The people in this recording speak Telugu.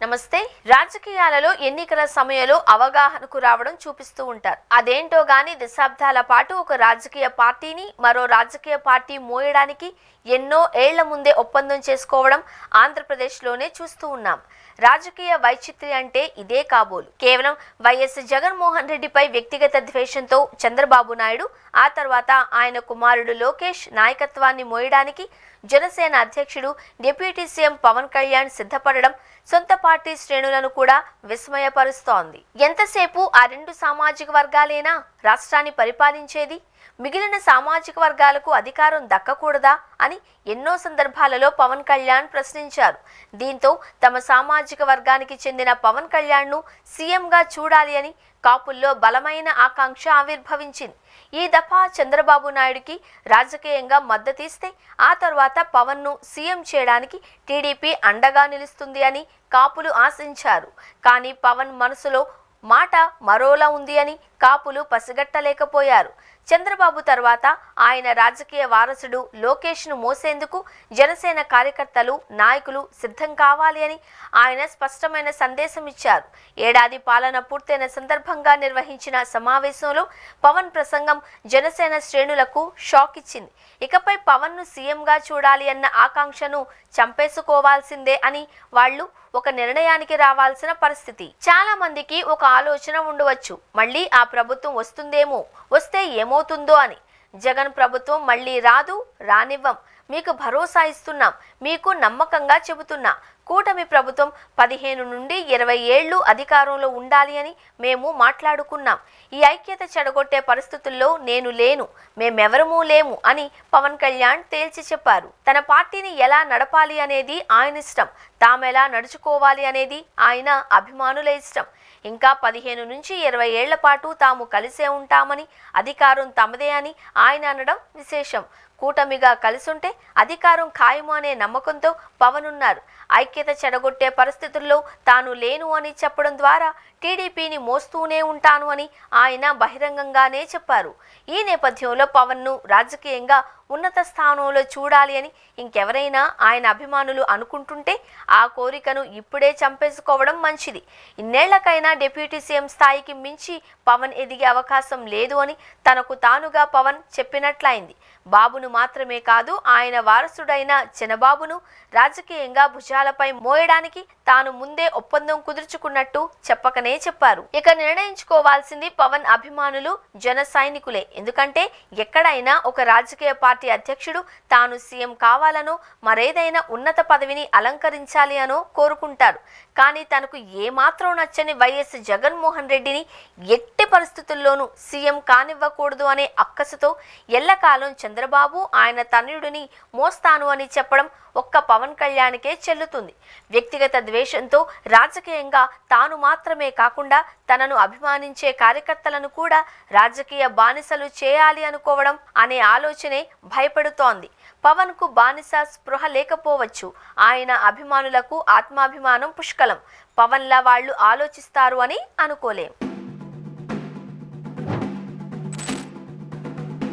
నమస్తే. రాజకీయాలలో ఎన్నికల సమయంలో అవగాహనకు రావడం చూపిస్తూ ఉంటారు. అదేంటో గాని దశాబ్దాల పాటు ఒక రాజకీయ పార్టీని మరో రాజకీయ పార్టీ మోయడానికి ఎన్నో ఏళ్ల ముందే ఒప్పందం చేసుకోవడం ఆంధ్రప్రదేశ్లోనే చూస్తూ ఉన్నాం. రాజకీయ వైచిత్రి అంటే ఇదే కాబోలు. కేవలం వైఎస్ జగన్మోహన్ రెడ్డిపై వ్యక్తిగత ద్వేషంతో చంద్రబాబు నాయుడు, ఆ తర్వాత ఆయన కుమారుడు లోకేష్ నాయకత్వాన్ని మోయడానికి జనసేన అధ్యక్షుడు డిప్యూటీ సీఎం పవన్ కళ్యాణ్ సిద్ధపడడం సొంత పార్టీ శ్రేణులను కూడా విస్మయపరుస్తోంది. ఎంతసేపు ఆ రెండు సామాజిక వర్గాలేనా రాష్ట్రాన్ని పరిపాలించేది? మిగిలిన సామాజిక వర్గాలకు అధికారం దక్కకూడదా అని ఎన్నో సందర్భాలలో పవన్ కళ్యాణ్ ప్రశ్నించారు. దీంతో తమ సామాజిక వర్గానికి చెందిన పవన్ కళ్యాణ్ను సీఎంగా చూడాలి అని కాపుల్లో బలమైన ఆకాంక్ష ఆవిర్భవించింది. ఈ దఫా చంద్రబాబు నాయుడుకి రాజకీయంగా మద్దతిస్తే ఆ తర్వాత పవన్ను సీఎం చేయడానికి టీడీపీ అండగా నిలుస్తుంది అని కాపులు ఆశించారు. కానీ పవన్ మనసులో మాట మరోలా ఉంది అని కాపులు పసిగట్టలేకపోయారు. చంద్రబాబు తర్వాత ఆయన రాజకీయ వారసుడు లోకేష్ను మోసేందుకు జనసేన కార్యకర్తలు, నాయకులు సిద్ధం కావాలి అని ఆయన స్పష్టమైన సందేశం ఇచ్చారు. ఏడాది పాలన పూర్తయిన సందర్భంగా నిర్వహించిన సమావేశంలో పవన్ ప్రసంగం జనసేన శ్రేణులకు షాక్ ఇచ్చింది. ఇకపై పవన్ను సీఎంగా చూడాలి అన్న ఆకాంక్షను చంపేసుకోవాల్సిందే అని వాళ్ళు ఒక నిర్ణయానికి రావాల్సిన పరిస్థితి. చాలా మందికి ఒక ఆలోచన ఉండవచ్చు, మళ్ళీ ఆ ప్రభుత్వం వస్తుందేమో, వస్తే ఏమవుతుందో అని. జగన్ ప్రభుత్వం మళ్ళీ రాదు, రానివ్వం, మీకు భరోసా ఇస్తున్నాం, మీకు నమ్మకంగా చెబుతున్నా. కూటమి ప్రభుత్వం 15 నుండి 20 ఏళ్లు అధికారంలో ఉండాలి అని మేము మాట్లాడుకున్నాం. ఈ ఐక్యత చెడగొట్టే పరిస్థితుల్లో నేను లేను, మేమెవరమూ లేము అని పవన్ కళ్యాణ్ తేల్చి చెప్పారు. తన పార్టీని ఎలా నడపాలి అనేది ఆయన ఇష్టం, తామెలా నడుచుకోవాలి అనేది ఆయన అభిమానుల ఇష్టం. ఇంకా 15 నుంచి 20 ఏళ్ల పాటు తాము కలిసే ఉంటామని, అధికారం తమదే అని ఆయన అనడం విశేషం. కూటమిగా కలిసుంటే అధికారం ఖాయము అనే నమ్మకంతో పవన్ ఉన్నారు. ఐక్యత చెడగొట్టే పరిస్థితుల్లో తాను లేను అని చెప్పడం ద్వారా టీడీపీని మోస్తూనే ఉంటాను అని ఆయన బహిరంగంగానే చెప్పారు. ఈ నేపథ్యంలో పవన్ను రాజకీయంగా ఉన్నత స్థానంలో చూడాలి అని ఇంకెవరైనా ఆయన అభిమానులు అనుకుంటుంటే ఆ కోరికను ఇప్పుడే చంపేసుకోవడం మంచిది. ఇన్నేళ్లకైనా డిప్యూటీ సీఎం స్థాయికి మించి పవన్ ఎదిగే అవకాశం లేదు అని తనకు తానుగా పవన్ చెప్పినట్లయింది. బాబును మాత్రమే కాదు, ఆయన వారసుడైన చినబాబును రాజకీయంగా భుజాలపై మోయడానికి తాను ముందే ఒప్పందం కుదుర్చుకున్నట్టు చెప్పకనే చెప్పారు. ఇక నిర్ణయించుకోవాల్సింది పవన్ అభిమానులు, జన సైనికులే. ఎందుకంటే ఎక్కడైనా ఒక రాజకీయ పార్టీ అధ్యక్షుడు తాను సీఎం కావాలనో మరేదైనా ఉన్నత పదవిని అలంకరించాలి అనో కోరుకుంటారు. కానీ తనకు ఏమాత్రం నచ్చని వైఎస్ జగన్మోహన్ రెడ్డిని ఎట్టి పరిస్థితుల్లోనూ సీఎం కానివ్వకూడదు అనే అక్కసుతో ఎల్లకాలం చంద్రబాబు ఆయన తనయుడిని మోస్తాను అని చెప్పడం ఒక్క పవన్ కళ్యాణ్కే చెల్లుతుంది. వ్యక్తిగత ద్వేషంతో రాజకీయంగా తాను మాత్రమే కాకుండా తనను అభిమానించే కార్యకర్తలను కూడా రాజకీయ బానిసలు చేయాలి అనుకోవడం అనే ఆలోచనే భయపడుతోంది. పవన్ కు బానిస స్పృహ లేకపోవచ్చు, ఆయన అభిమానులకు ఆత్మాభిమానం పుష్కలం. పవన్లా వాళ్ళు ఆలోచిస్తారు అని అనుకోలేం.